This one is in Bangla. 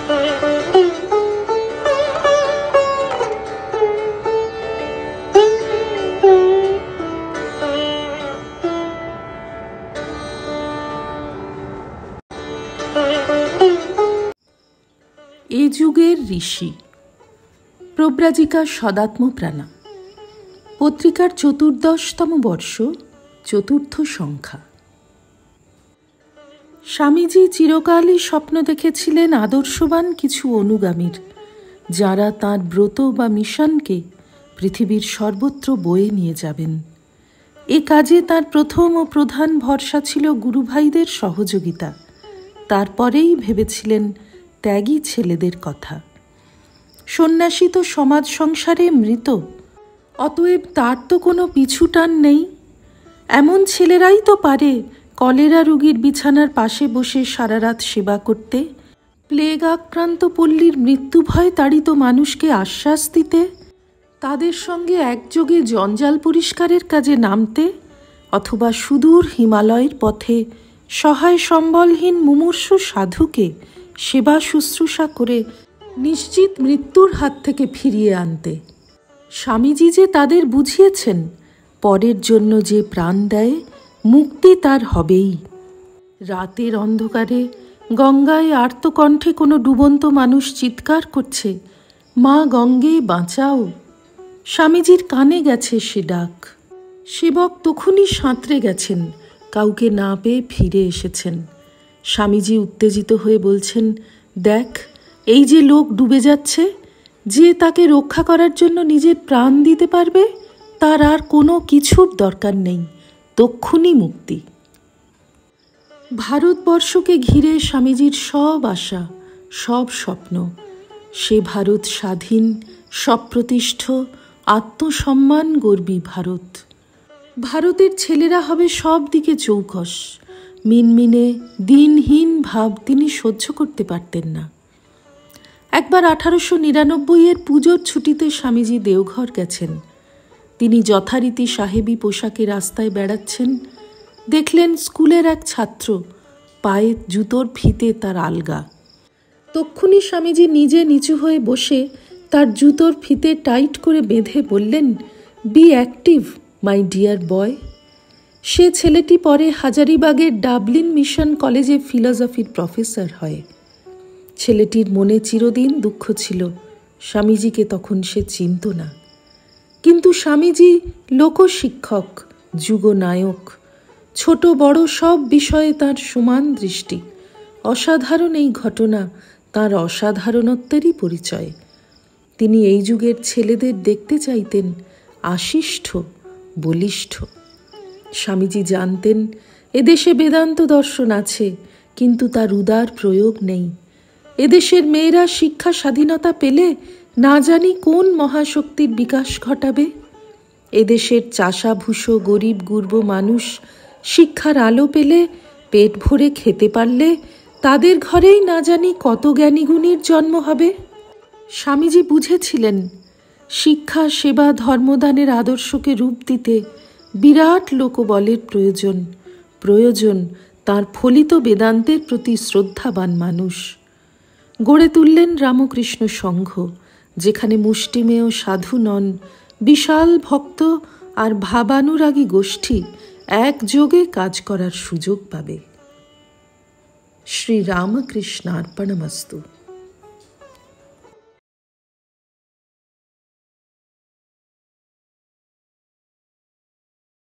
এ যুগের ঋষি প্রব্রাজিকা সদাত্মপ্রাণা। পত্রিকার 14তম বর্ষ, 4র্থ সংখ্যা। স্বামীজি চিরকালই স্বপ্ন দেখেছিলেন আদর্শবান কিছু অনুগামীর, যারা তাঁর ব্রত বা মিশনকে পৃথিবীর সর্বত্র বয়ে নিয়ে যাবেন। এ কাজে তাঁর প্রথম ও প্রধান ভরসা ছিল গুরুভাইদের সহযোগিতা। তারপরেই ভেবেছিলেন ত্যাগী ছেলেদের কথা। সন্ন্যাসী তো সমাজ সংসারে মৃত, অতএব তার তো কোনো পিছু টান নেই। এমন ছেলেরাই তো পারে কলেরা রোগীর বিছানার পাশে বসে সারা রাত সেবা করতে, প্লেগ আক্রান্ত পল্লীর মৃত্যু ভয় তাড়িত মানুষকে আশ্বাস দিতে, তাদের সঙ্গে একযোগে জঞ্জাল পরিষ্কারের কাজে নামতে, অথবা সুদূর হিমালয়ের পথে সহায় সম্বলহীন মুমূর্ষু সাধুকে সেবা শুশ্রূষা করে নিশ্চিত মৃত্যুর হাত থেকে ফিরিয়ে আনতে। স্বামীজি যে তাদের বুঝিয়েছেন, পরের জন্য যে প্রাণ দেয় মুক্তি তার হবেই। রাতের অন্ধকারে গঙ্গায় আর্তকণ্ঠে কোনো ডুবন্ত মানুষ চিৎকার করছে, মা গঙ্গে বাঁচাও। স্বামীজির কানে গেছে সে ডাক। সেবক তখনই সাঁতরে গেছেন, কাউকে না পেয়ে ফিরে এসেছেন। স্বামীজি উত্তেজিত হয়ে বলছেন, দেখ, এই যে লোক ডুবে যাচ্ছে, যে তাকে রক্ষা করার জন্য নিজের প্রাণ দিতে পারবে, তার আর কোনো কিছুর দরকার নেই, তক্ষুনি মুক্তি। ভারতবর্ষকে ঘিরে স্বামীজির সব আশা, সব স্বপ্ন। সে ভারত স্বাধীন, সপ্রতিষ্ঠ, আত্মসম্মান গর্বী ভারত। ভারতের ছেলেরা হবে সব দিকে চৌকস। মিনমিনে দিনহীন ভাব তিনি সহ্য করতে পারতেন না। একবার 1899 পুজোর ছুটিতে স্বামীজি দেওঘর গেছেন। তিনি যথারীতি সাহেবী পোশাকে রাস্তায় বেড়াচ্ছেন। দেখলেন স্কুলের এক ছাত্র, পায়ে জুতোর ফিতে তার আলগা। তক্ষুনি স্বামীজি নিজে নিচু হয়ে বসে তার জুতোর ফিতে টাইট করে বেঁধে বললেন, বি অ্যাক্টিভ মাই ডিয়ার বয়। সে ছেলেটি পরে হাজারিবাগের ডাবলিন মিশন কলেজে ফিলসফির প্রফেসর হয়। ছেলেটির মনে চিরদিন দুঃখ ছিল, স্বামীজিকে তখন সে চিনত না। কিন্তু স্বামীজি লোকশিক্ষক, যুগনায়ক। ছোট বড় সব বিষয়ে তার সমান দৃষ্টি। অসাধারণ এই ঘটনা তার অসাধারণত্বেরই পরিচয়। তিনি এই যুগের ছেলেদের দেখতে চাইতেন আশিষ্ঠ, বলিষ্ঠ। স্বামীজি জানতেন এদেশে বেদান্ত দর্শন আছে, কিন্তু তার উদার প্রয়োগ নেই। এদেশের মেয়েরা শিক্ষা স্বাধীনতা পেলে না জানি কোন মহাশক্তির বিকাশ ঘটাবে। এদেশের চাষাভুষো গরিব গুরব মানুষ শিক্ষার আলো পেলে, পেট ভরে খেতে পারলে তাদের ঘরেই না জানি কত জ্ঞানীগুণীর জন্ম হবে। স্বামীজি বুঝেছিলেন শিক্ষা, সেবা, ধর্মদানের আদর্শকে রূপ দিতে বিরাট লোকবলের প্রয়োজন। প্রয়োজন তাঁর ফলিত বেদান্তের প্রতি শ্রদ্ধাবান মানুষ। গড়ে তুললেন রামকৃষ্ণ সংঘ, যেখানে মুষ্টিমেয় সাধু নন, বিশাল ভক্ত আর ভাবানুরাগী গোষ্ঠী একযোগে কাজ করার সুযোগ পাবে। শ্রী রামকৃষ্ণার্পণমস্তু।